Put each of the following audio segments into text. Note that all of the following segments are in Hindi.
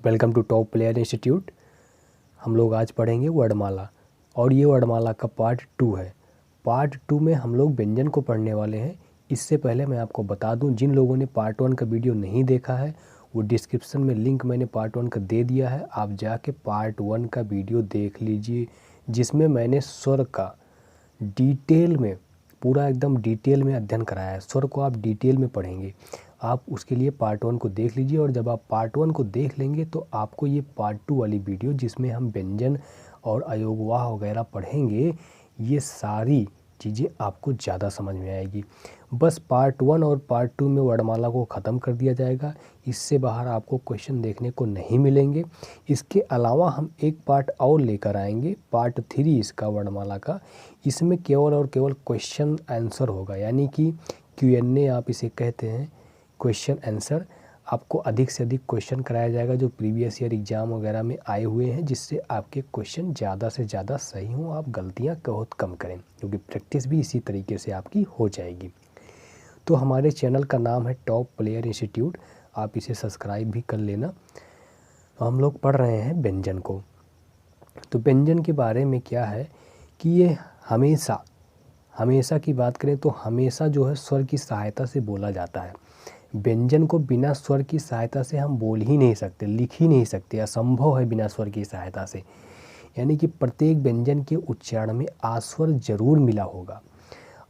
Welcome to top player institute. हम लोग आज पढ़ेंगे वर्णमाला और ये वर्णमाला का पार्ट 2 है। पार्ट 2 में हम लोग व्यंजन को पढ़ने वाले हैं। इससे पहले मैं आपको बता दूं, जिन लोगों ने पार्ट 1 का वीडियो नहीं देखा है वो डिस्क्रिप्शन में लिंक मैंने पार्ट 1 का दे दिया है, आप जाके पार्ट 1 का वीडियो देख लीजिए, जिसमें मैंने स्वर का डिटेल में पूरा एकदम डिटेल में अध्ययन कराया है। स्वर को आप डिटेल में पढ़ेंगे। आप उसके लिए पार्ट 1 को देख लीजिए और जब आप पार्ट 1 को देख लेंगे तो आपको ये पार्ट 2 वाली वीडियो जिसमें हम व्यंजन और अयोगवाह वगैरह पढ़ेंगे, ये सारी चीज़ें आपको ज़्यादा समझ में आएगी। बस पार्ट 1 और पार्ट 2 में वर्णमाला को ख़त्म कर दिया जाएगा। इससे बाहर आपको क्वेश्चन देखने को नहीं मिलेंगे। इसके अलावा हम एक पार्ट और लेकर आएंगे, पार्ट 3 इसका वर्णमाला का। इसमें केवल और केवल क्वेश्चन आंसर होगा, यानी कि Q&A आप इसे कहते हैं, क्वेश्चन आंसर। आपको अधिक से अधिक क्वेश्चन कराया जाएगा जो प्रीवियस ईयर एग्ज़ाम वगैरह में आए हुए हैं, जिससे आपके क्वेश्चन ज़्यादा से ज़्यादा सही हों, आप गलतियां बहुत कम करें, क्योंकि प्रैक्टिस भी इसी तरीके से आपकी हो जाएगी। तो हमारे चैनल का नाम है टॉप प्लेयर इंस्टीट्यूट, आप इसे सब्सक्राइब भी कर लेना। तो हम लोग पढ़ रहे हैं व्यंजन को। तो व्यंजन के बारे में क्या है कि ये हमेशा की बात करें तो हमेशा जो है स्वर की सहायता से बोला जाता है। व्यंजन को बिना स्वर की सहायता से हम बोल ही नहीं सकते, लिख ही नहीं सकते, असंभव है बिना स्वर की सहायता से। यानी कि प्रत्येक व्यंजन के उच्चारण में आ स्वर जरूर मिला होगा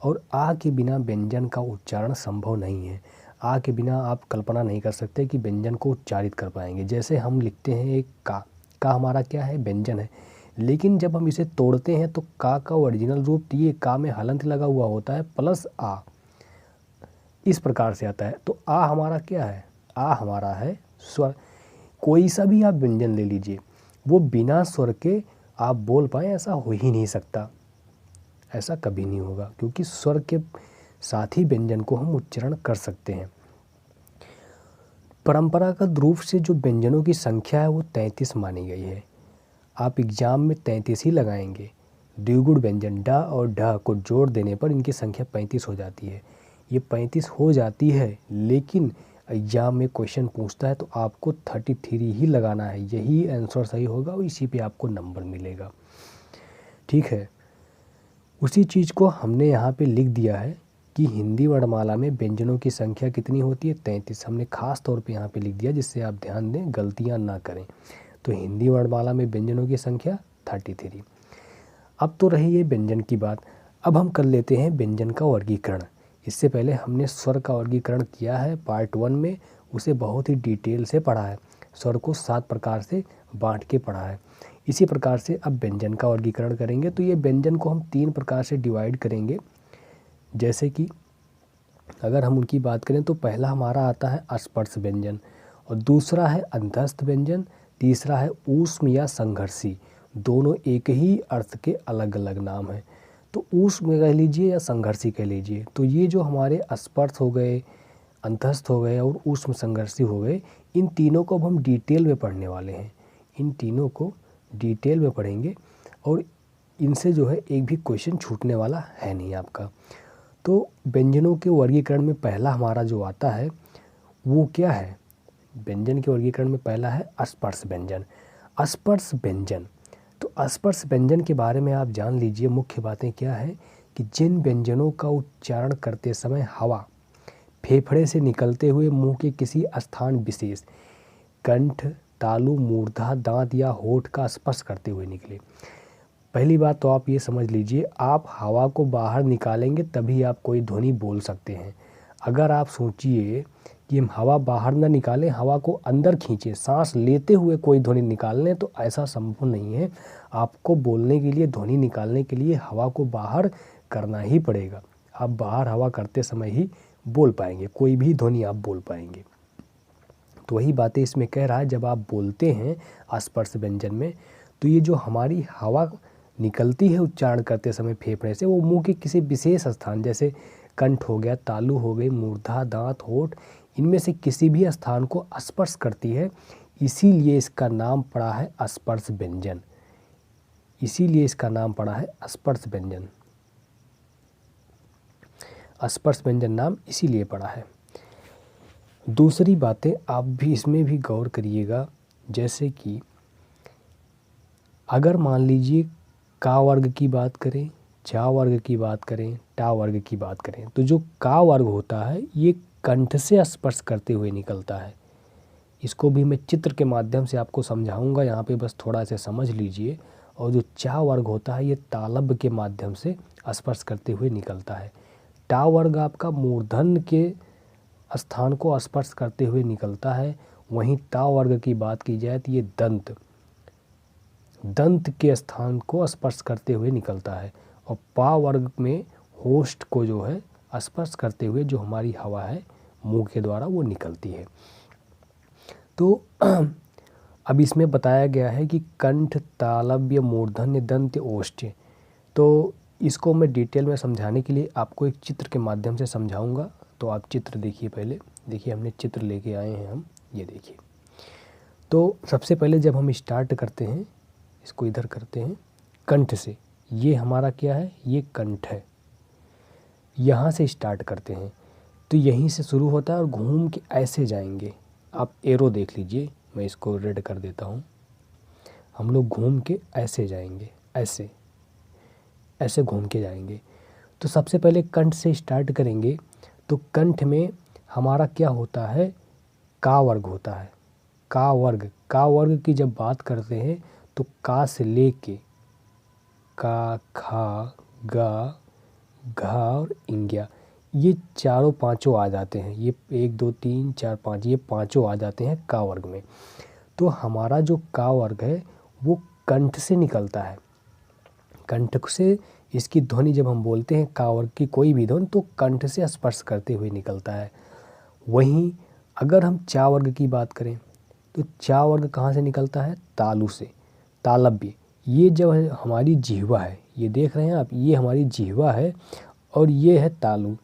और आ के बिना व्यंजन का उच्चारण संभव नहीं है। आ के बिना आप कल्पना नहीं कर सकते कि व्यंजन को उच्चारित कर पाएंगे। जैसे हम लिखते हैं एक का हमारा क्या है, व्यंजन है, लेकिन जब हम इसे तोड़ते हैं तो का ओरिजिनल रूप ये का में हलंत लगा हुआ होता है प्लस आ, इस प्रकार से आता है। तो आ हमारा क्या है, आ हमारा है स्वर। कोई सा भी आप व्यंजन ले लीजिए, वो बिना स्वर के आप बोल पाए ऐसा हो ही नहीं सकता, ऐसा कभी नहीं होगा, क्योंकि स्वर के साथ ही व्यंजन को हम उच्चारण कर सकते हैं। परंपरागत रूप से जो व्यंजनों की संख्या है वो 33 मानी गई है। आप एग्जाम में 33 ही लगाएंगे। द्विगुण व्यंजन ड और ढ को जोड़ देने पर इनकी संख्या 35 हो जाती है। ये 35 हो जाती है, लेकिन एग्जाम में क्वेश्चन पूछता है तो आपको 33 ही लगाना है, यही आंसर सही होगा और इसी पे आपको नंबर मिलेगा। ठीक है, उसी चीज़ को हमने यहाँ पे लिख दिया है कि हिंदी वर्णमाला में व्यंजनों की संख्या कितनी होती है, 33। हमने खास तौर पे यहाँ पे लिख दिया जिससे आप ध्यान दें, गलतियाँ ना करें। तो हिंदी वर्णमाला में व्यंजनों की संख्या 33। अब तो रही ये व्यंजन की बात, अब हम कर लेते हैं व्यंजन का वर्गीकरण। इससे पहले हमने स्वर का वर्गीकरण किया है पार्ट 1 में, उसे बहुत ही डिटेल से पढ़ा है। स्वर को 7 प्रकार से बांट के पढ़ा है। इसी प्रकार से अब व्यंजन का वर्गीकरण करेंगे। तो ये व्यंजन को हम 3 प्रकार से डिवाइड करेंगे। जैसे कि अगर हम उनकी बात करें तो पहला हमारा आता है स्पर्श व्यंजन, और दूसरा है अंतस्थ व्यंजन, तीसरा है ऊष्म या संघर्षी। दोनों एक ही अर्थ के अलग अलग नाम हैं। तो ऊष्म कह लीजिए या संघर्षी कह लीजिए। तो ये जो हमारे स्पर्श हो गए, अंतस्थ हो गए और ऊष्म संघर्षी हो गए, इन तीनों को अब हम डिटेल में पढ़ने वाले हैं। इन तीनों को डिटेल में पढ़ेंगे और इनसे जो है एक भी क्वेश्चन छूटने वाला है नहीं आपका। तो व्यंजनों के वर्गीकरण में पहला हमारा जो आता है वो क्या है, व्यंजन के वर्गीकरण में पहला है स्पर्श व्यंजन। स्पर्श व्यंजन, तो स्पर्श व्यंजन के बारे में आप जान लीजिए। मुख्य बातें क्या है कि जिन व्यंजनों का उच्चारण करते समय हवा फेफड़े से निकलते हुए मुंह के किसी स्थान विशेष, कंठ, तालु, मूर्धा, दांत या होठ का स्पर्श करते हुए निकले। पहली बात तो आप ये समझ लीजिए, आप हवा को बाहर निकालेंगे तभी आप कोई ध्वनि बोल सकते हैं। अगर आप सोचिए कि हम हवा बाहर ना निकालें, हवा को अंदर खींचें, सांस लेते हुए कोई ध्वनि निकाल लें, तो ऐसा संभव नहीं है। आपको बोलने के लिए, ध्वनि निकालने के लिए हवा को बाहर करना ही पड़ेगा। आप बाहर हवा करते समय ही बोल पाएंगे, कोई भी ध्वनि आप बोल पाएंगे। तो वही बातें इसमें कह रहा है, जब आप बोलते हैं स्पर्श व्यंजन में, तो ये जो हमारी हवा निकलती है उच्चारण करते समय फेफड़े से, वो मुंह के किसी विशेष स्थान, जैसे कंठ हो गया, तालु हो गई, मूर्धा, दांत, होठ, इनमें से किसी भी स्थान को स्पर्श करती है। इसीलिए इसका नाम पड़ा है स्पर्श व्यंजन। इसीलिए इसका नाम पड़ा है स्पर्श व्यंजन। स्पर्श व्यंजन नाम इसीलिए पड़ा है। दूसरी बातें आप भी इसमें भी गौर करिएगा, जैसे कि अगर मान लीजिए का वर्ग की बात करें, चा वर्ग की बात करें, टा वर्ग की बात करें, तो जो का वर्ग होता है ये कंठ से स्पर्श करते हुए निकलता है। इसको भी मैं चित्र के माध्यम से आपको समझाऊंगा, यहाँ पे बस थोड़ा से समझ लीजिए। और जो चा वर्ग होता है ये तालब के माध्यम से स्पर्श करते हुए निकलता है। टा वर्ग आपका मूर्धन्य के स्थान को स्पर्श करते हुए निकलता है। वहीं ता वर्ग की बात की जाए तो ये दंत के स्थान को स्पर्श करते हुए निकलता है। और पा वर्ग में होस्ट को जो है स्पर्श करते हुए जो हमारी हवा है मुंह के द्वारा वो निकलती है। तो अब इसमें बताया गया है कि कंठ, तालव्य, मूर्धन्य, दंत, ओष्ठ्य। तो इसको मैं डिटेल में समझाने के लिए आपको एक चित्र के माध्यम से समझाऊंगा। तो आप चित्र देखिए, पहले देखिए हमने चित्र लेके आए हैं हम, ये देखिए। तो सबसे पहले जब हम स्टार्ट करते हैं, इसको इधर करते हैं कंठ से, ये हमारा क्या है, ये कंठ है। यहाँ से स्टार्ट करते हैं तो यहीं से शुरू होता है और घूम के ऐसे जाएंगे। आप एरो देख लीजिए, मैं इसको रेड कर देता हूँ। हम लोग घूम के ऐसे जाएंगे, ऐसे ऐसे घूम के जाएंगे। तो सबसे पहले कंठ से स्टार्ट करेंगे तो कंठ में हमारा क्या होता है, का वर्ग होता है। का वर्ग की जब बात करते हैं तो का से लेके का, खा, गा, घा और इंग्या, ये चारों पांचों आ जाते हैं। ये 1 2 3 4 5, ये पांचों आ जाते हैं का वर्ग में। तो हमारा जो का वर्ग है वो कंठ से निकलता है। कंठ से इसकी ध्वनि जब हम बोलते हैं का वर्ग की कोई भी ध्वनि तो कंठ से स्पर्श करते हुए निकलता है। वहीं अगर हम चा वर्ग की बात करें तो चा वर्ग कहाँ से निकलता है, तालु से, तालव्य। ये जो है हमारी जिह्वा है, ये देख रहे हैं आप, ये हमारी जिह्वा है और ये है तालु।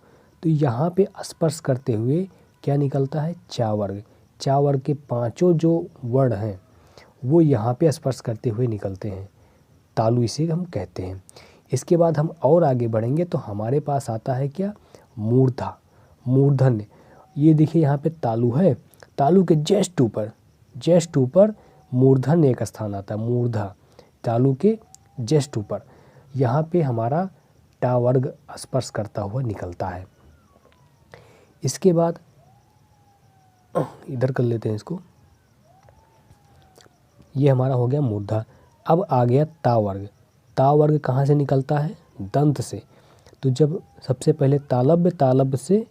तो यहाँ पे स्पर्श करते हुए क्या निकलता है, चा वर्ग। चा वर्ग के पांचों जो वर्ण हैं वो यहाँ पे स्पर्श करते हुए निकलते हैं, तालु इसे हम कहते हैं। इसके बाद हम और आगे बढ़ेंगे तो हमारे पास आता है क्या, मूर्धा, मूर्धन्य। ये देखिए यहाँ पे तालु है, तालु के जस्ट ऊपर मूर्धन्य एक स्थान आता है, मूर्धा, तालु के जस्ट ऊपर। यहाँ पे हमारा टा वर्ग स्पर्श करता हुआ निकलता है। इसके बाद इधर कर लेते हैं इसको, ये हमारा हो गया मूर्धा। अब आ गया ता वर्ग। ता वर्ग कहाँ से निकलता है, दंत से। तो जब सबसे पहले तालव्य से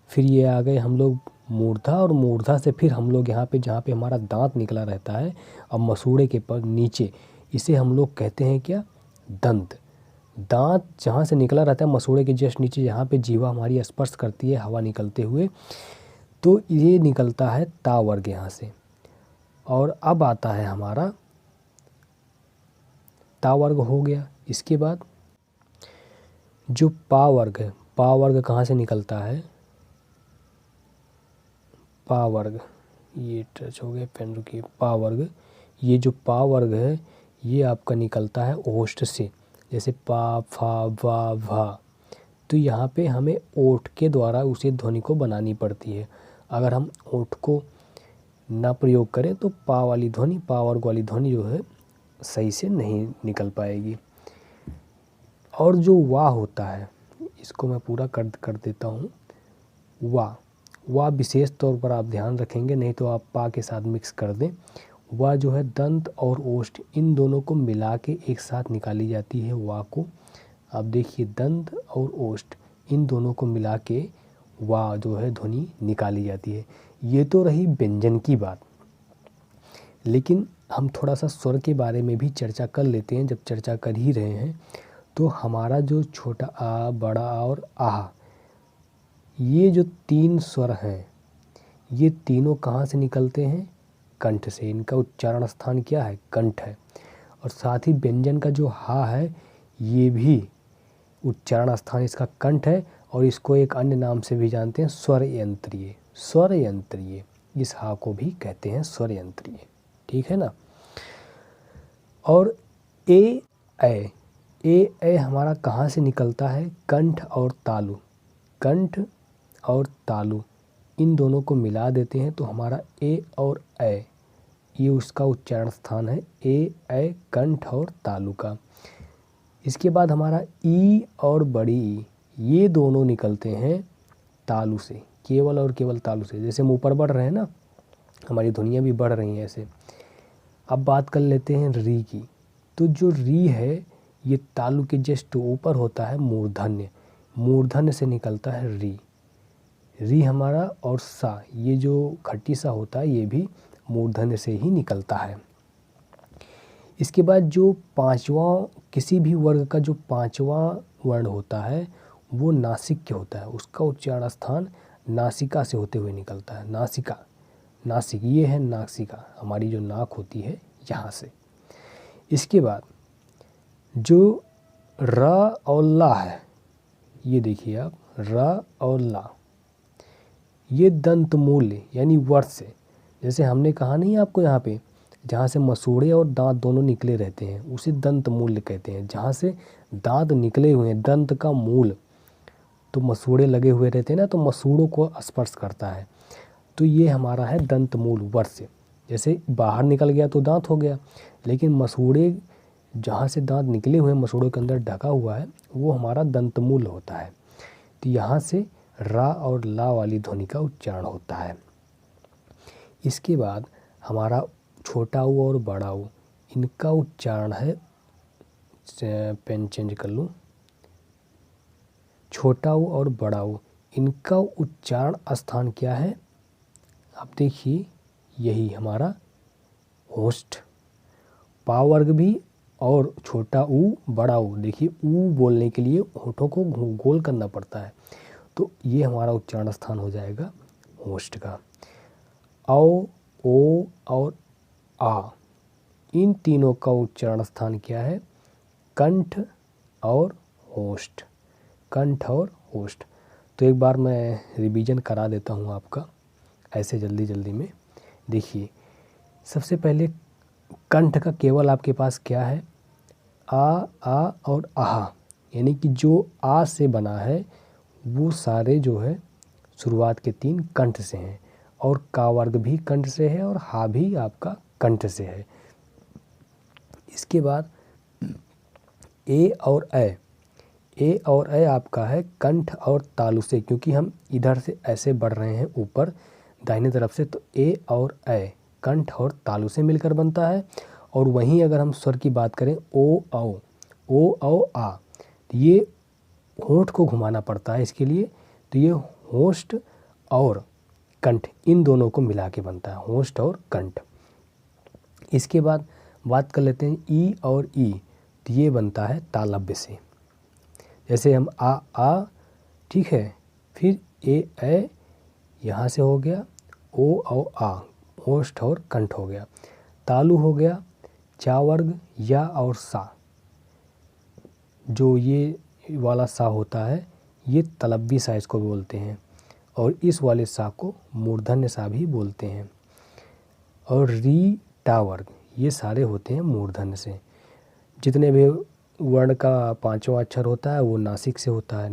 फिर ये आ गए हम लोग मूर्धा, और मूर्धा से फिर हम लोग यहाँ पे जहाँ पे हमारा दांत निकला रहता है और मसूड़े के पर नीचे, इसे हम लोग कहते हैं क्या, दंत। दांत जहाँ से निकला रहता है मसूड़े के जस्ट नीचे, जहाँ पे जीवा हमारी स्पर्श करती है हवा निकलते हुए, तो ये निकलता है ता वर्ग यहाँ से। और अब आता है हमारा ता वर्ग हो गया। इसके बाद जो पा वर्ग है, पा वर्ग कहाँ से निकलता है, पा वर्ग, ये टच हो गया पेन, रुकिए, पा वर्ग, ये जो पा वर्ग है ये आपका निकलता है ओष्ठ से, जैसे पा, फा, वा, भा। तो यहाँ पे हमें ओठ के द्वारा उसे ध्वनि को बनानी पड़ती है। अगर हम ओठ को ना प्रयोग करें तो पा वाली ध्वनि, पा वर्ग वाली ध्वनि जो है सही से नहीं निकल पाएगी। और जो वा होता है, इसको मैं पूरा कर देता हूँ। वा विशेष तौर पर आप ध्यान रखेंगे, नहीं तो आप पा के साथ मिक्स कर दें। वा जो है दंत और ओष्ठ इन दोनों को मिला के एक साथ निकाली जाती है। वा को आप देखिए, दंत और ओष्ठ इन दोनों को मिला के वा जो है ध्वनि निकाली जाती है। ये तो रही व्यंजन की बात, लेकिन हम थोड़ा सा स्वर के बारे में भी चर्चा कर लेते हैं। जब चर्चा कर ही रहे हैं तो हमारा जो छोटा आ, बड़ा आ और आह, ये जो 3 स्वर हैं ये तीनों कहाँ से निकलते हैं, कंठ से। इनका उच्चारण स्थान क्या है, कंठ है। और साथ ही व्यंजन का जो हा है ये भी उच्चारण स्थान इसका कंठ है, और इसको एक अन्य नाम से भी जानते हैं, स्वर यंत्रीय। स्वर यंत्रीय, इस हा को भी कहते हैं स्वर यंत्रीय, ठीक है ना। और ए ए हमारा कहाँ से निकलता है, कंठ और तालु। कंठ और तालु इन दोनों को मिला देते हैं तो हमारा ए और ए ये उसका उच्चारण स्थान है ए कंठ और तालु का। इसके बाद हमारा ई और बड़ी ई, ये दोनों निकलते हैं तालु से, केवल और केवल तालु से। जैसे हम ऊपर बढ़ रहे हैं ना, हमारी ध्वनियाँ भी बढ़ रही हैं ऐसे। अब बात कर लेते हैं री की। तो जो री है ये तालु के जस्ट ऊपर होता है मूर्धन्य, मूर्धन्य से निकलता है री। री हमारा और सा, ये जो खट्टी सा होता है ये भी मूर्धन्य से ही निकलता है। इसके बाद जो पांचवा, किसी भी वर्ग का जो पांचवा वर्ण होता है वो नासिक्य होता है, उसका उच्चारण स्थान नासिका से होते हुए निकलता है। नासिका, नासिक, ये है नासिका, हमारी जो नाक होती है यहाँ से। इसके बाद जो र और ला है, ये देखिए आप, र और ला, ये दंत मूल्य यानी वर्ष से, जैसे हमने कहा नहीं आपको यहाँ पे, जहाँ से मसूड़े और दांत दोनों निकले रहते हैं उसे दंत मूल्य कहते हैं। जहाँ से दांत निकले हुए हैं, दंत का मूल, तो मसूड़े लगे हुए रहते हैं ना, तो मसूड़ों को स्पर्श करता है, तो ये हमारा है दंत मूल वर्ष। जैसे बाहर निकल गया तो दांत हो गया, लेकिन मसूड़े जहाँ से दांत निकले हुए हैं, मसूड़ों के अंदर ढका हुआ है, वो हमारा दंत मूल होता है। तो यहाँ से रा और ला वाली ध्वनि का उच्चारण होता है। इसके बाद हमारा छोटा ऊ और बड़ा ऊ, इनका उच्चारण है, पेन चेंज कर लूँ, छोटा ऊ और बड़ा ऊ, इनका उच्चारण स्थान क्या है? आप देखिए, यही हमारा होस्ट। पा वर्ग भी और छोटा ऊ बड़ा ऊ, देखिए ऊ बोलने के लिए होठों को गोल करना पड़ता है, तो ये हमारा उच्चारण स्थान हो जाएगा होस्ट का। औ, ओ और आ, इन तीनों का उच्चारण स्थान क्या है? कंठ और होस्ट, कंठ और होस्ट। तो एक बार मैं रिवीजन करा देता हूँ आपका ऐसे जल्दी जल्दी में। देखिए, सबसे पहले कंठ का केवल आपके पास क्या है? आ और आहा, यानी कि जो आ से बना है वो सारे जो है शुरुआत के तीन कंठ से हैं, और का वर्ग भी कंठ से है और हा भी आपका कंठ से है। इसके बाद ए और ए आपका है कंठ और तालु से, क्योंकि हम इधर से ऐसे बढ़ रहे हैं ऊपर दाहिने तरफ से, तो ए और ए कंठ और तालु से मिलकर बनता है। और वहीं अगर हम स्वर की बात करें ओ औ आ, तो ये होंठ को घुमाना पड़ता है इसके लिए, तो ये होस्ट और कंठ, इन दोनों को मिला के बनता है होस्ट और कंठ। इसके बाद बात कर लेते हैं ई और ई, तो ये बनता है तालव्य से। जैसे हम आ, ठीक है, फिर ए यहाँ से हो गया, ओ और आ, होस्ट और कंठ हो गया। तालु हो गया चा वर्ग, या और सा, जो ये वाला सा होता है ये तलव्वी सा इसको बोलते हैं, और इस वाले सा को मूर्धन्य सा भी बोलते हैं। और री टा वर्ग, ये सारे होते हैं मूर्धन्य से। जितने भी वर्ण का पांचवा अक्षर होता है वो नासिक से होता है,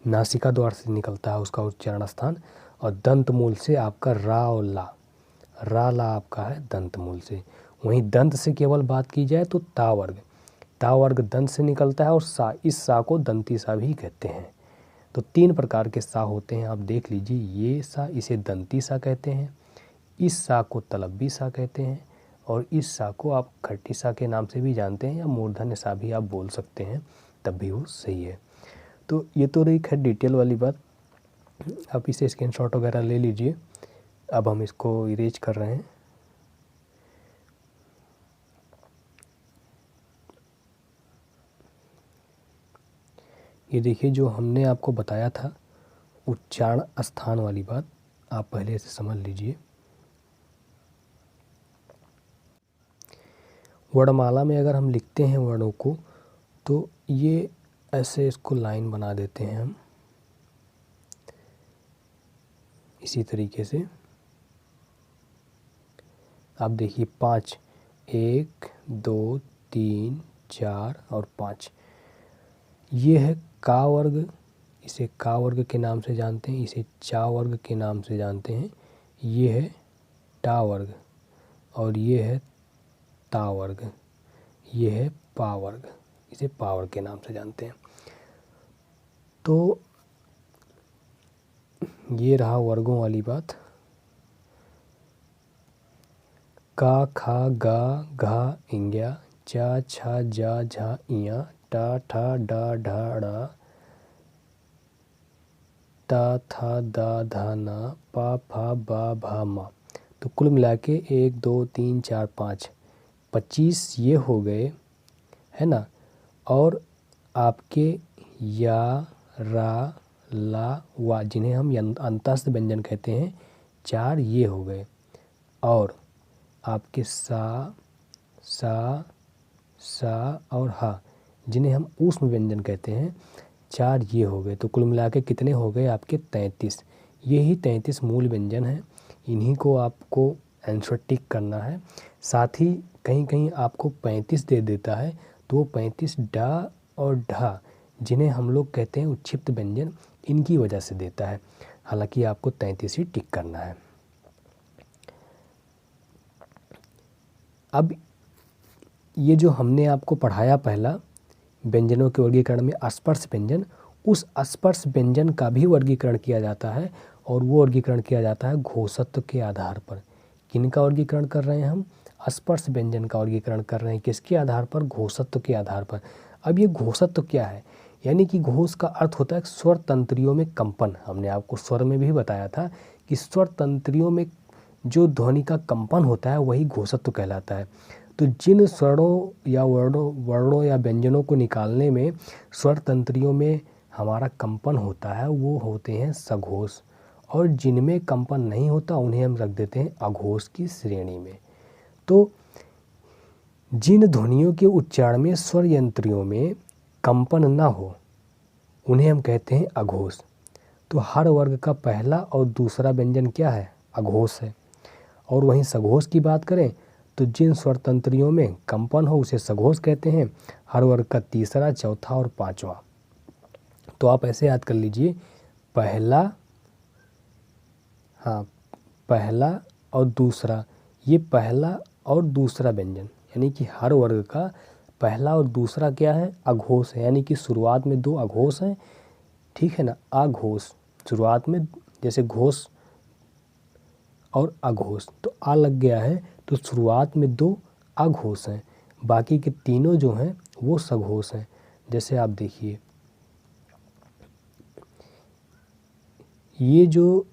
नासिका द्वार से निकलता है उसका उच्चारण स्थान। और दंत मूल से आपका रा और ला आपका है दंत मूल से। वहीं दंत से केवल बात की जाए तो ता वर्ग दंत से निकलता है, और सा, इस सा को दंती सा भी कहते हैं। तो तीन प्रकार के सा होते हैं, आप देख लीजिए। ये सा, इसे दंती सा कहते हैं, इस सा को तलव्वी सा कहते हैं, और इस सा को आप खट्टी सा के नाम से भी जानते हैं, या मूर्धन्य सा भी आप बोल सकते हैं, तब भी वो सही है। तो ये तो रही खैर डिटेल वाली बात, आप इसे स्क्रीनशॉट वगैरह ले लीजिए। अब हम इसको इरेज कर रहे हैं। ये देखिए, जो हमने आपको बताया था उच्चारण स्थान वाली बात, आप पहले इसे समझ लीजिए। वर्णमाला में अगर हम लिखते हैं वर्णों को, तो ये ऐसे इसको लाइन बना देते हैं हम इसी तरीके से। आप देखिए 5, 1 2 3 4 और 5, ये है का वर्ग, इसे का वर्ग के नाम से जानते हैं, इसे चा वर्ग के नाम से जानते हैं। ये है टा वर्ग, और ये है ता वर्ग, ये है पा वर्ग, इसे पा वर्ग के नाम से जानते हैं। तो ये रहा वर्गों वाली बात। का, खा, गा, घा, इंग्या, चा, छा, जा, झा, इया, टा, ठा, डा, ढा, ड़ा, ता, था, दा, धा, ना, पा, फा, बा, भा, मा। तो कुल मिला के 1 2 3 4 5 25 ये हो गए, है ना। और आपके या, रा, ला, वा, जिन्हें हम अंतस्थ व्यंजन कहते हैं, 4 ये हो गए। और आपके सा, सा और हा, जिन्हें हम ऊष्म व्यंजन कहते हैं, 4 ये हो गए। तो कुल मिला के कितने हो गए आपके 33। यही 33 मूल व्यंजन हैं, इन्हीं को आपको आंसर टिक करना है। साथ ही कहीं कहीं आपको 35 दे देता है, तो वो 35 डा और ढा, जिन्हें हम लोग कहते हैं उच्छिप्त व्यंजन, इनकी वजह से देता है। हालांकि आपको 33 ही टिक करना है। अब ये जो हमने आपको पढ़ाया पहला व्यंजनों के वर्गीकरण में स्पर्श व्यंजन, उस स्पर्श व्यंजन का भी वर्गीकरण किया जाता है, और वो वर्गीकरण किया जाता है घोषत्व के आधार पर। किनका वर्गीकरण कर रहे हैं हम? स्पर्श व्यंजन का वर्गीकरण कर रहे हैं। किसके आधार पर? घोषत्व के आधार पर। अब ये घोषत्व क्या है? यानी कि घोष का अर्थ होता है स्वर तंत्रियों में कंपन। हमने आपको स्वर में भी बताया था कि स्वर तंत्रियों में जो ध्वनि का कंपन होता है वही घोषत्व कहलाता है। तो जिन स्वरों या वर्णों या व्यंजनों को निकालने में स्वर तंत्रियों में हमारा कंपन होता है वो होते हैं सघोष, और जिनमें कंपन नहीं होता उन्हें हम रख देते हैं अघोष की श्रेणी में। तो जिन ध्वनियों के उच्चारण में स्वर यंत्रियों में कंपन ना हो उन्हें हम कहते हैं अघोष। तो हर वर्ग का पहला और दूसरा व्यंजन क्या है? अघोष है। और वहीं सघोष की बात करें तो जिन स्वर तंत्रियों में कंपन हो उसे सघोष कहते हैं। हर वर्ग का तीसरा, चौथा और पांचवा। तो आप ऐसे याद कर लीजिए, पहला, पहला और दूसरा, ये पहला और दूसरा व्यंजन, यानी कि हर वर्ग का पहला और दूसरा क्या है? अघोष है। यानी कि शुरुआत में 2 अघोष हैं, ठीक है ना। अघोष शुरुआत में, जैसे घोष और अघोष, तो आ लग गया है तो शुरुआत में 2 अघोष हैं, बाकी के तीनों जो हैं वो सघोष हैं। जैसे आप देखिए, ये जो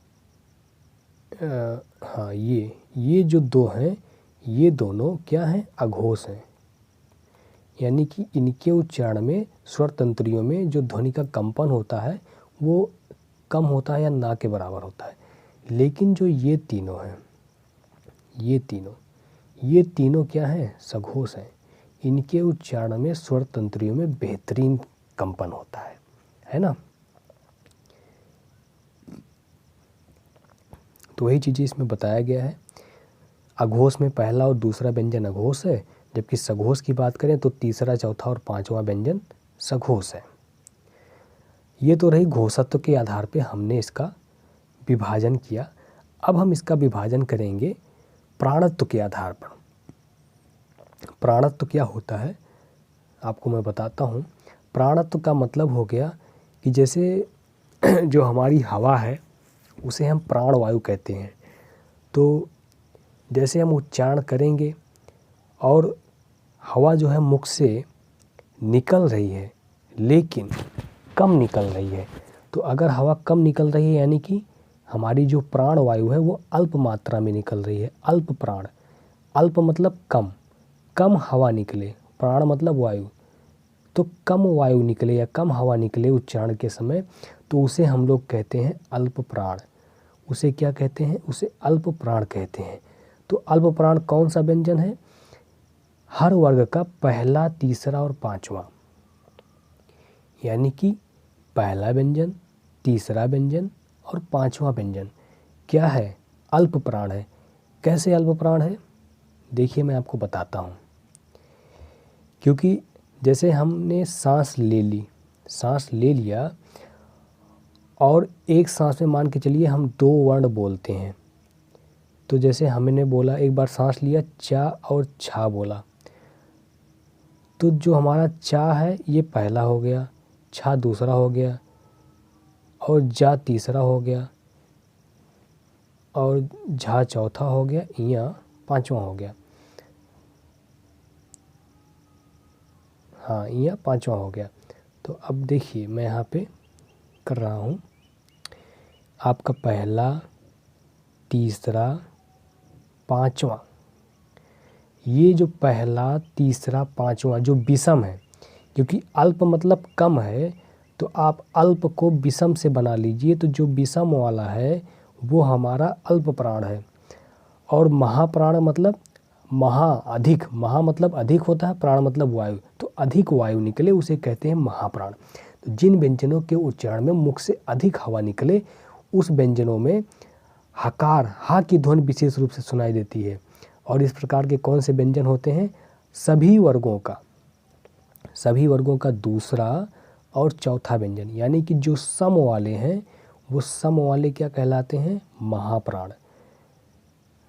ये जो 2 हैं, ये दोनों क्या हैं? अघोष हैं। यानी कि इनके उच्चारण में स्वर तंत्रियों में जो ध्वनि का कंपन होता है वो कम होता है या ना के बराबर होता है। लेकिन जो ये तीनों हैं, ये तीनों क्या हैं? सघोष हैं। इनके उच्चारण में स्वर तंत्रियों में बेहतरीन कंपन होता है ना। तो वही चीज़ें इसमें बताया गया है। अघोष में पहला और दूसरा व्यंजन अघोष है, जबकि सघोष की बात करें तो तीसरा, चौथा और पांचवा व्यंजन सघोष है। ये तो रही घोषत्व के आधार पे हमने इसका विभाजन किया। अब हम इसका विभाजन करेंगे प्राणत्व के आधार पर। प्राणत्व क्या होता है आपको मैं बताता हूँ। प्राणत्व का मतलब हो गया कि जैसे जो हमारी हवा है उसे हम प्राण वायु कहते हैं। तो जैसे हम उच्चारण करेंगे और हवा जो है मुख से निकल रही है लेकिन कम निकल रही है, तो अगर हवा कम निकल रही है यानी कि हमारी जो प्राण वायु है वो अल्प मात्रा में निकल रही है। अल्प प्राण, अल्प मतलब कम, कम हवा निकले, प्राण मतलब वायु, तो कम वायु निकले या कम हवा निकले उच्चारण के समय, तो उसे हम लोग कहते हैं अल्प प्राण। उसे क्या कहते हैं? उसे अल्प प्राण कहते हैं। तो अल्प प्राण कौन सा व्यंजन है? हर वर्ग का पहला, तीसरा और पांचवा। यानी कि पहला व्यंजन, तीसरा व्यंजन और पांचवा व्यंजन क्या है? अल्प प्राण है। कैसे अल्प प्राण है? देखिए मैं आपको बताता हूँ। क्योंकि जैसे हमने सांस ले ली, सांस ले लिया और एक सांस में मान के चलिए हम 2 वर्ण बोलते हैं, तो तो जैसे हमने बोला, एक बार सांस लिया, चा और छा बोला, तो जो हमारा चा है ये पहला हो गया, छा दूसरा हो गया, और जा तीसरा हो गया, और झा चौथा हो गया, इया पांचवा हो गया। हाँ, इया पांचवा हो गया। तो अब देखिए मैं यहाँ पे कर रहा हूँ, आपका पहला, तीसरा, पांचवा, ये जो पहला, तीसरा, पांचवा जो विषम है, क्योंकि अल्प मतलब कम है, तो आप अल्प को विषम से बना लीजिए। तो जो विषम वाला है वो हमारा अल्प प्राण है। और महाप्राण मतलब अधिक, महा मतलब अधिक होता है, प्राण मतलब वायु, तो अधिक वायु निकले उसे कहते हैं महाप्राण। तो जिन व्यंजनों के उच्चारण में मुख से अधिक हवा निकले, उस व्यंजनों में हकार, हा की ध्वनि विशेष रूप से सुनाई देती है। और इस प्रकार के कौन से व्यंजन होते हैं? सभी वर्गों का दूसरा और चौथा व्यंजन, यानी कि जो सम वाले हैं वो सम वाले क्या कहलाते हैं? महाप्राण,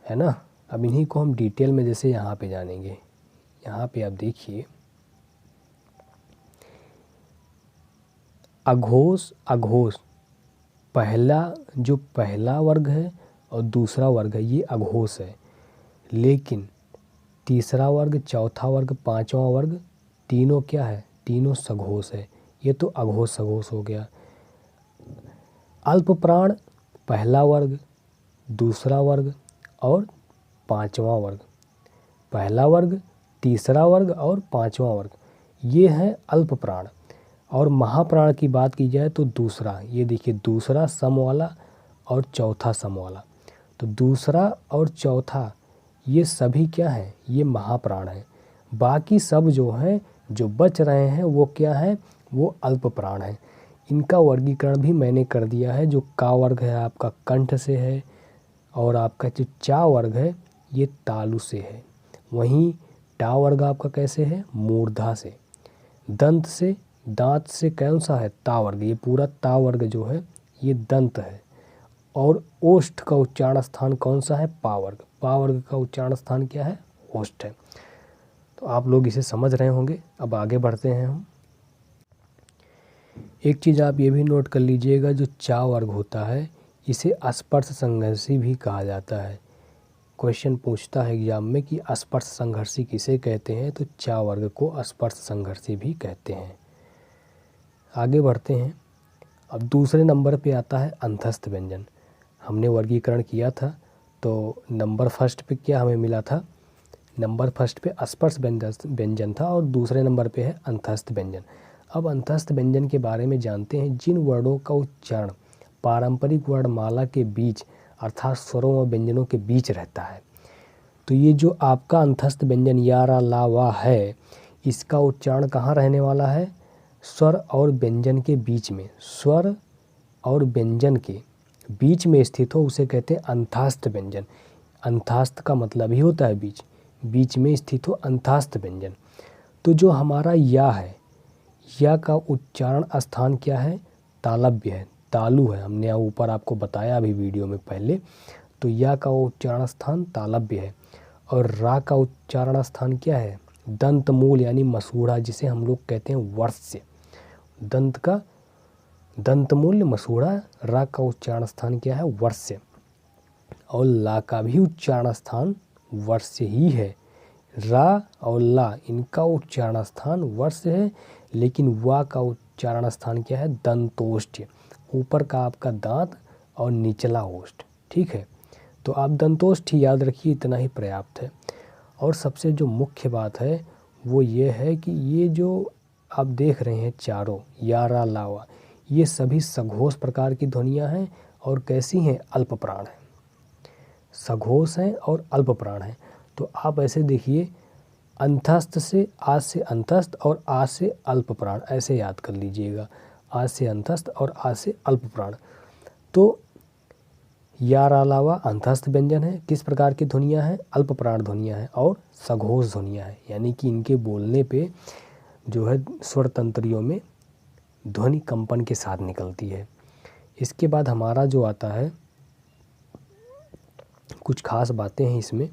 है ना। अब इन्हीं को हम डिटेल में जैसे यहाँ पे जानेंगे। यहाँ पे आप देखिए, अघोष, अघोष, जो पहला वर्ग है और दूसरा वर्ग है ये अघोष है, लेकिन तीसरा वर्ग, चौथा वर्ग, पांचवा वर्ग, तीनों क्या है? तीनों सघोष है। ये तो अघोष सघोष हो गया। अल्प प्राण पहला वर्ग, दूसरा वर्ग और पांचवा वर्ग, पहला वर्ग, तीसरा वर्ग और पांचवा वर्ग, ये है अल्प प्राण। और महाप्राण की बात की जाए तो दूसरा, ये देखिए दूसरा सम वाला और चौथा सम वाला, तो दूसरा और चौथा ये सभी क्या हैं? ये महाप्राण हैं। बाकी सब जो हैं, जो बच रहे हैं वो क्या है? वो अल्प प्राण हैं। इनका वर्गीकरण भी मैंने कर दिया है। जो का वर्ग है आपका कंठ से है, और आपका जो चा वर्ग है ये तालु से है। वहीं टा वर्ग आपका कैसे है? मूर्धा से। दंत से, दांत से कौन सा है? ता वर्ग। ये पूरा ता वर्ग जो है ये दंत है। और ओष्ठ का उच्चारण स्थान कौन सा है? पा वर्ग। पा वर्ग का उच्चारण स्थान क्या है? ओष्ठ है। तो आप लोग इसे समझ रहे होंगे। अब आगे बढ़ते हैं हम। एक चीज़ आप ये भी नोट कर लीजिएगा, जो चा वर्ग होता है इसे स्पर्श संघर्षी भी कहा जाता है। क्वेश्चन पूछता है एग्जाम में कि स्पर्श संघर्षी किसे कहते हैं, तो चा वर्ग को स्पर्श संघर्षी भी कहते हैं। आगे बढ़ते हैं। अब दूसरे नंबर पे आता है अंतस्थ व्यंजन। हमने वर्गीकरण किया था, तो नंबर फर्स्ट पे क्या हमें मिला था? नंबर फर्स्ट पे स्पर्श व्यंजन था और दूसरे नंबर पे है अंतस्थ व्यंजन। अब अंतस्थ व्यंजन के बारे में जानते हैं। जिन वर्णों का उच्चारण पारंपरिक वर्णमाला के बीच अर्थात स्वरों व व्यंजनों के बीच रहता है, तो ये जो आपका अंतस्थ व्यंजन या, रा, ला, वा है, इसका उच्चारण कहाँ रहने वाला है? स्वर और व्यंजन के बीच में। स्वर और व्यंजन के बीच में स्थित हो उसे कहते हैं अंतस्थ व्यंजन। अंतस्थ का मतलब ही होता है बीच, बीच में स्थित हो अंतस्थ व्यंजन। तो जो हमारा या है, या का उच्चारण स्थान क्या है? तालव्य है, तालु है। हमने यहाँ ऊपर आपको बताया अभी वीडियो में पहले। तो या का उच्चारण स्थान तालव्य है। और रा का उच्चारण स्थान क्या है? दंत मूल यानी मसूड़ा, जिसे हम लोग कहते हैं वर्ष्य। दंत का दंत मूल मसूड़ा। रा का उच्चारण स्थान क्या है? वर्ष्य। और ला का भी उच्चारण स्थान वर्ष्य ही है। रा और ला इनका उच्चारण स्थान वर्ष्य है, लेकिन वा का उच्चारण स्थान क्या है? दंतोष्ठ। ऊपर का आपका दांत और निचला ओष्ठ, ठीक है। तो आप दंतोष्ठ ही याद रखिए, इतना ही पर्याप्त है। और सबसे जो मुख्य बात है वो ये है कि ये जो आप देख रहे हैं चारों, या, रा, ला, वा, ये सभी सघोष प्रकार की ध्वनियाँ हैं। और कैसी हैं? अल्प प्राण हैं, सघोष हैं और अल्प प्राण हैं। तो आप ऐसे देखिए, अंतस्थ से आ से अंतस्थ और आ से अल्प प्राण, ऐसे याद कर लीजिएगा। आ से अंतस्थ और आ से अल्प प्राण। तो या, रा, ला, वा अंतस्थ व्यंजन है। किस प्रकार की ध्वनियाँ हैं? अल्प प्राण ध्वनियाँ हैं और सघोष ध्वनियाँ हैं, यानी कि इनके बोलने पे जो है स्वर तंत्रियों में ध्वनि कंपन के साथ निकलती है। इसके बाद हमारा जो आता है कुछ खास बातें हैं इसमें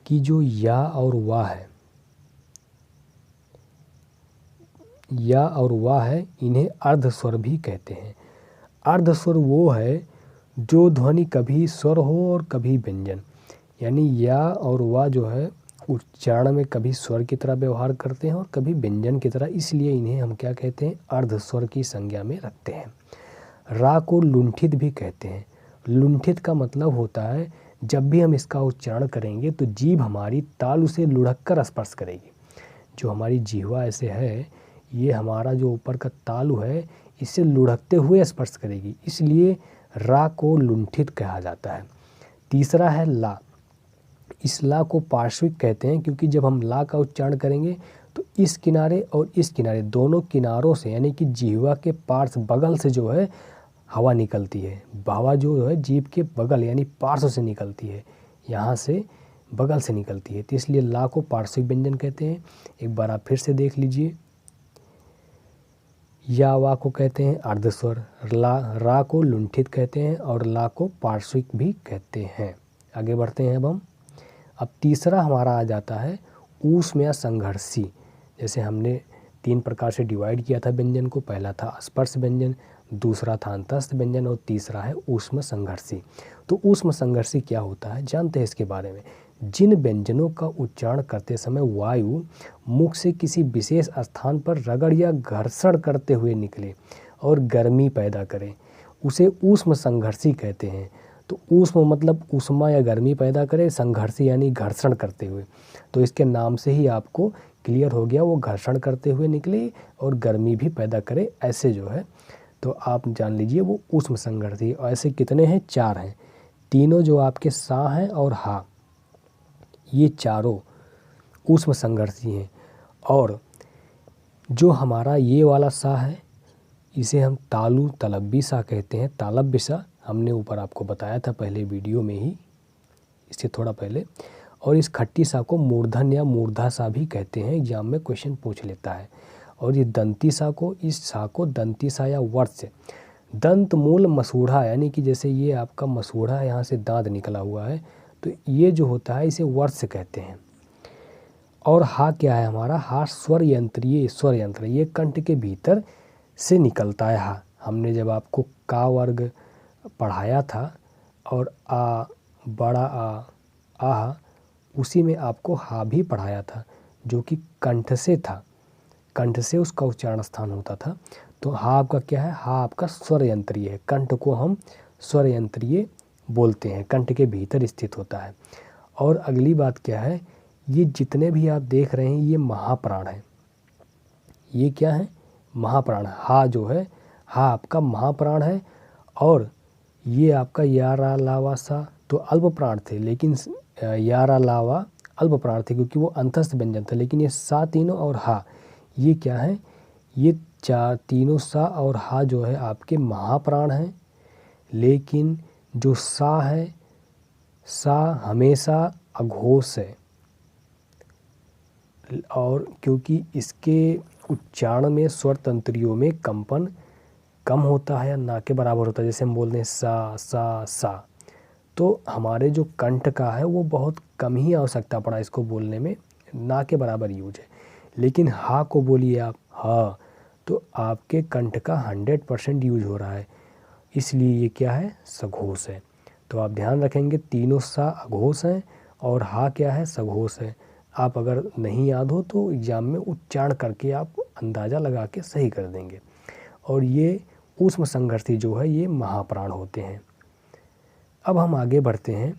कि जो या और वाह है, या और वाह है, इन्हें अर्ध स्वर भी कहते हैं। अर्ध स्वर वो है जो ध्वनि कभी स्वर हो और कभी व्यंजन, यानी या और वाह जो है उच्चारण में कभी स्वर की तरह व्यवहार करते हैं और कभी व्यंजन की तरह, इसलिए इन्हें हम क्या कहते हैं, अर्ध स्वर की संज्ञा में रखते हैं। रा को लुंठित भी कहते हैं। लुंठित का मतलब होता है जब भी हम इसका उच्चारण करेंगे तो जीभ हमारी तालु से लुढ़क कर स्पर्श करेगी। जो हमारी जिह्वा ऐसे है, ये हमारा जो ऊपर का तालु है इससे लुढ़कते हुए स्पर्श करेगी, इसलिए रा को लुंठित कहा जाता है। तीसरा है ला। इस ला को पार्श्विक कहते हैं क्योंकि जब हम ला का उच्चारण करेंगे तो इस किनारे और इस किनारे दोनों किनारों से, यानी कि जिह्वा के पार्श्व बगल से जो है हवा निकलती है। हवा जो है जीभ के बगल यानी पार्श्व से निकलती है, यहाँ से बगल से निकलती है, तो इसलिए ला को पार्श्विक व्यंजन कहते हैं। एक बार आप फिर से देख लीजिए। या वा को कहते हैं अर्धस्वर, रा को लुंठित कहते हैं और ला को पार्श्विक भी कहते हैं। आगे बढ़ते हैं अब तीसरा हमारा आ जाता है ऊष्म या संघर्षी। जैसे हमने 3 प्रकार से डिवाइड किया था व्यंजन को, पहला था स्पर्श व्यंजन, दूसरा था अंतस्थ व्यंजन और तीसरा है ऊष्म संघर्षी। तो ऊष्म संघर्षी क्या होता है, जानते हैं इसके बारे में। जिन व्यंजनों का उच्चारण करते समय वायु मुख से किसी विशेष स्थान पर रगड़ या घर्षण करते हुए निकले और गर्मी पैदा करे, उसे ऊष्म संघर्षी कहते हैं। तो ऊष्म मतलब ऊष्मा या गर्मी पैदा करे, संघर्षी यानी घर्षण करते हुए। तो इसके नाम से ही आपको क्लियर हो गया, वो घर्षण करते हुए निकले और गर्मी भी पैदा करे, ऐसे जो है तो आप जान लीजिए वो ऊष्म संघर्षी। और ऐसे कितने हैं, 4 हैं। तीनों जो आपके सा हैं और हा, ये चारों ऊष्म संघर्षी हैं। और जो हमारा ये वाला सा है इसे हम तालु तलब्बी सा कहते हैं, तालब्य सा, हमने ऊपर आपको बताया था पहले वीडियो में ही, इससे थोड़ा पहले। और इस खट्टी सा को मूर्धन या मूर्धा सा भी कहते हैं, एग्जाम में क्वेश्चन पूछ लेता है। और ये दंती सा को, इस सा को दंती सा या वर्ष, दंत मूल मसूढ़ा, यानी कि जैसे ये आपका मसूढ़ा यहाँ से दांत निकला हुआ है तो ये जो होता है इसे वर्ष कहते हैं। और हा क्या है हमारा, हा स्वर यंत्रीय, स्वर यंत्र, ये कंठ के भीतर से निकलता है हा। हमने जब आपको का वर्ग पढ़ाया था और आ, बड़ा आ, उसी में आपको हा भी पढ़ाया था जो कि कंठ से था, कंठ से उसका उच्चारण स्थान होता था। तो हा आपका क्या है, हा आपका स्वर यंत्रीय है, कंठ को हम स्वर यंत्रीय बोलते हैं, कंठ के भीतर स्थित होता है। और अगली बात क्या है, ये जितने भी आप देख रहे हैं ये महाप्राण है। ये क्या है, महाप्राण। हा जो है, हा आपका महाप्राण है। और ये आपका यारा लावा सा तो अल्प प्राण थे, लेकिन यारा लावा अल्प प्राण थे क्योंकि वो अंतस्थ व्यंजन था। लेकिन ये सा तीनों और हा ये क्या है, ये तीनों सा और हा जो है आपके महाप्राण हैं। लेकिन जो सा है, सा हमेशा अघोष है, और क्योंकि इसके उच्चारण में स्वर तंत्रियों में कंपन कम होता है या ना के बराबर होता है। जैसे हम बोलते हैं सा सा सा, तो हमारे जो कंठ का है वो बहुत कम ही आवश्यकता पड़ा इसको बोलने में, ना के बराबर यूज है। लेकिन हा को बोलिए आप हा, तो आपके कंठ का 100% यूज हो रहा है, इसलिए ये क्या है, सघोष है। तो आप ध्यान रखेंगे तीनों सा अघोष हैं और हा क्या है, सघोष है। आप अगर नहीं याद हो तो एग्ज़ाम में उच्चारण करके आप अंदाज़ा लगा के सही कर देंगे। और ये ऊष्म संघर्षी जो है ये महाप्राण होते हैं। अब हम आगे बढ़ते हैं,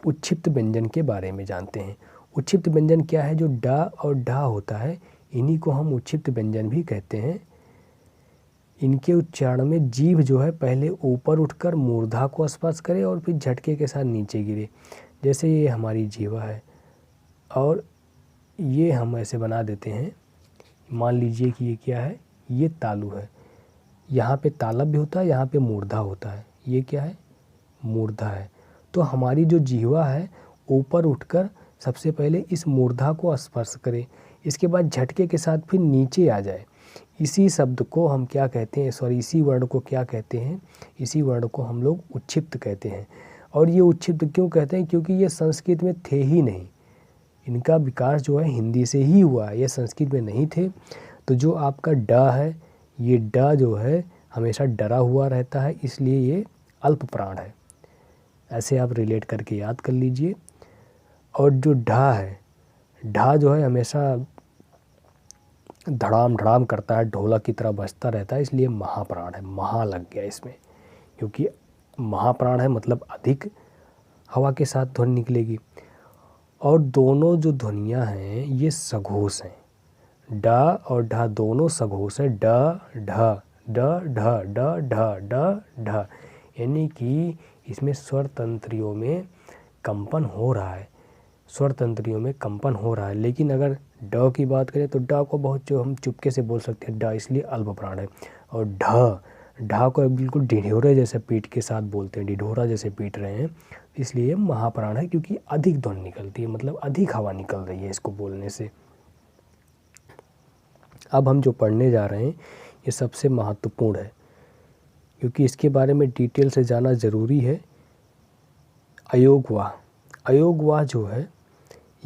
उच्छिप्त व्यंजन के बारे में जानते हैं। उच्छिप्त व्यंजन क्या है, जो डा और ढा होता है इन्हीं को हम उच्छिप्त व्यंजन भी कहते हैं। इनके उच्चारण में जीभ जो है पहले ऊपर उठकर मूर्धा को स्पर्श करे और फिर झटके के साथ नीचे गिरे। जैसे ये हमारी जीवा है और ये हम ऐसे बना देते हैं, मान लीजिए कि ये क्या है, ये तालु है, यहाँ पे तालव्य होता है, यहाँ पे मूर्धा होता है, ये क्या है, मूर्धा है। तो हमारी जो जीवा है ऊपर उठकर सबसे पहले इस मूर्धा को स्पर्श करे, इसके बाद झटके के साथ फिर नीचे आ जाए। इसी शब्द को हम क्या कहते हैं, सॉरी इसी वर्ण को क्या कहते हैं, इसी वर्ण को हम लोग उच्छिप्त कहते हैं। और ये उच्छिष्ट क्यों कहते हैं? क्योंकि ये संस्कृत में थे ही नहीं, इनका विकास जो है हिंदी से ही हुआ, ये संस्कृत में नहीं थे। तो जो आपका ड है, ये ड जो है हमेशा डरा हुआ रहता है, इसलिए ये अल्प प्राण है। ऐसे आप रिलेट करके याद कर लीजिए। और जो ढा है, ढा जो है हमेशा धड़ाम धड़ाम करता है, ढोलक की तरह बजता रहता है, इसलिए महाप्राण है। महा लग गया इसमें, क्योंकि महाप्राण है मतलब अधिक हवा के साथ ध्वनि निकलेगी। और दोनों जो ध्वनियाँ हैं ये सघोष हैं, ड और ढ दोनों सघोष हैं। ड ढ ड ढ ड ढ ड ढ, यानी कि इसमें स्वर तंत्रियों में कंपन हो रहा है, स्वर तंत्रियों में कंपन हो रहा है। लेकिन अगर ड की बात करें तो ड को बहुत जो हम चुपके से बोल सकते हैं ड, इसलिए अल्प प्राण है। और ढ को बिल्कुल ढिढोरे जैसे पीठ के साथ बोलते हैं, ढिढोरा जैसे पीट रहे हैं, इसलिए महाप्राण है, क्योंकि अधिक ध्वनि निकलती है, मतलब अधिक हवा निकल रही है इसको बोलने से। अब हम जो पढ़ने जा रहे हैं ये सबसे महत्वपूर्ण है, क्योंकि इसके बारे में डिटेल से जाना ज़रूरी है। अयोगवाह, अयोगवाह जो है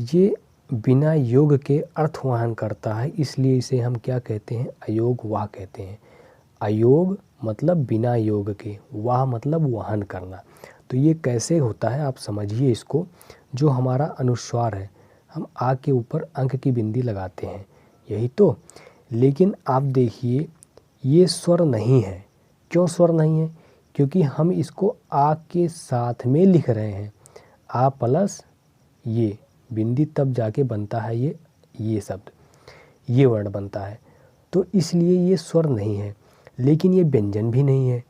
ये बिना योग के अर्थवहन करता है, इसलिए इसे हम क्या कहते हैं? अयोगवाह कहते हैं। अयोग मतलब बिना योग के, वाह मतलब वहन करना। तो ये कैसे होता है आप समझिए इसको। जो हमारा अनुस्वार है, हम आ के ऊपर अंक की बिंदी लगाते हैं, यही तो। लेकिन आप देखिए ये स्वर नहीं है। क्यों स्वर नहीं है? क्योंकि हम इसको आ के साथ में लिख रहे हैं। आ प्लस ये बिंदी तब जाके बनता है ये शब्द, ये वर्ण बनता है। तो इसलिए ये स्वर नहीं है, लेकिन ये व्यंजन भी नहीं है।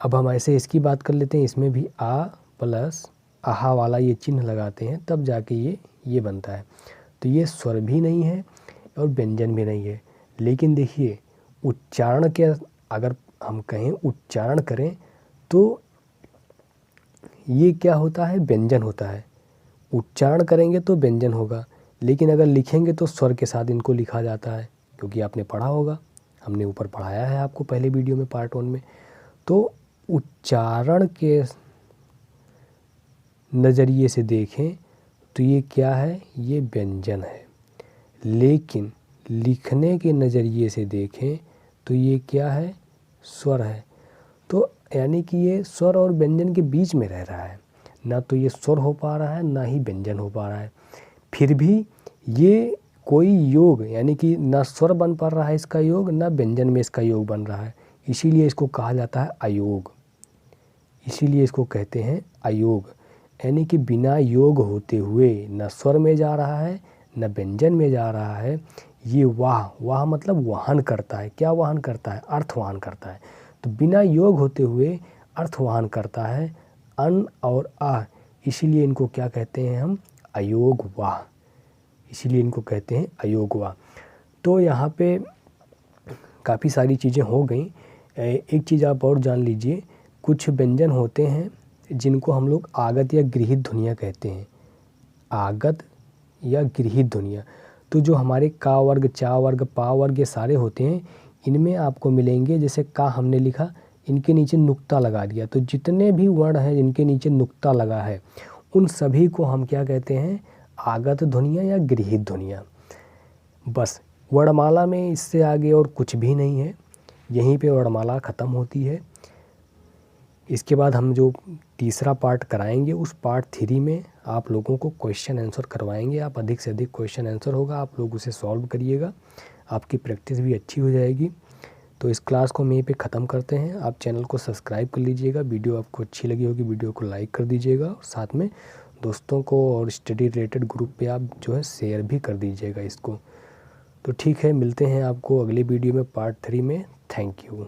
अब हम ऐसे इसकी बात कर लेते हैं, इसमें भी आ प्लस आहा वाला ये चिन्ह लगाते हैं, तब जाके ये बनता है। तो ये स्वर भी नहीं है और व्यंजन भी नहीं है। लेकिन देखिए उच्चारण के, अगर हम कहें उच्चारण करें तो ये क्या होता है? व्यंजन होता है। उच्चारण करेंगे तो व्यंजन होगा, लेकिन अगर लिखेंगे तो स्वर के साथ इनको लिखा जाता है, क्योंकि आपने पढ़ा होगा, हमने ऊपर पढ़ाया है आपको पहले वीडियो में पार्ट 1 में। तो उच्चारण के नज़रिए से देखें तो ये क्या है? ये व्यंजन है। लेकिन लिखने के नज़रिए से देखें तो ये क्या है? स्वर है। तो यानी कि ये स्वर और व्यंजन के बीच में रह रहा है, ना तो ये स्वर हो पा रहा है ना ही व्यंजन हो पा रहा है। फिर भी ये कोई योग, यानी कि ना स्वर बन पा रहा है इसका योग, ना व्यंजन में इसका योग बन रहा है, इसीलिए इसको कहा जाता है अयोग। इसीलिए इसको कहते हैं अयोग, यानी कि बिना योग होते हुए न स्वर में जा रहा है न व्यंजन में जा रहा है। ये वाह मतलब वहन करता है। क्या वहन करता है? अर्थवहन करता है। तो बिना योग होते हुए अर्थवहन करता है अन और आ, इसीलिए इनको क्या कहते हैं हम? अयोगवाह। इसीलिए इनको कहते हैं अयोगवाह। तो यहाँ पे काफ़ी सारी चीज़ें हो गई। एक चीज़ आप और जान लीजिए, कुछ व्यंजन होते हैं जिनको हम लोग आगत या गृहीत ध्वनियाँ कहते हैं। आगत या गृहीत ध्वनियाँ, तो जो हमारे का वर्ग, चा वर्ग, पा वर्ग ये सारे होते हैं, इनमें आपको मिलेंगे। जैसे का हमने लिखा, इनके नीचे नुक्ता लगा दिया, तो जितने भी वर्ण हैं जिनके नीचे नुक्ता लगा है उन सभी को हम क्या कहते हैं? आगत ध्वनियाँ या गृहीत ध्वनियाँ। बस वर्णमाला में इससे आगे और कुछ भी नहीं है, यहीं पे वर्णमाला ख़त्म होती है। इसके बाद हम जो तीसरा पार्ट कराएंगे, उस पार्ट 3 में आप लोगों को क्वेश्चन आंसर करवाएंगे। आप अधिक से अधिक क्वेश्चन आंसर होगा, आप लोग उसे सॉल्व करिएगा, आपकी प्रैक्टिस भी अच्छी हो जाएगी। तो इस क्लास को हम यहीं पे ख़त्म करते हैं। आप चैनल को सब्सक्राइब कर लीजिएगा, वीडियो आपको अच्छी लगी होगी वीडियो को लाइक कर दीजिएगा, और साथ में दोस्तों को और स्टडी रिलेटेड ग्रुप पे आप जो है शेयर भी कर दीजिएगा इसको। तो ठीक है, मिलते हैं आपको अगले वीडियो में पार्ट 3 में। Thank you.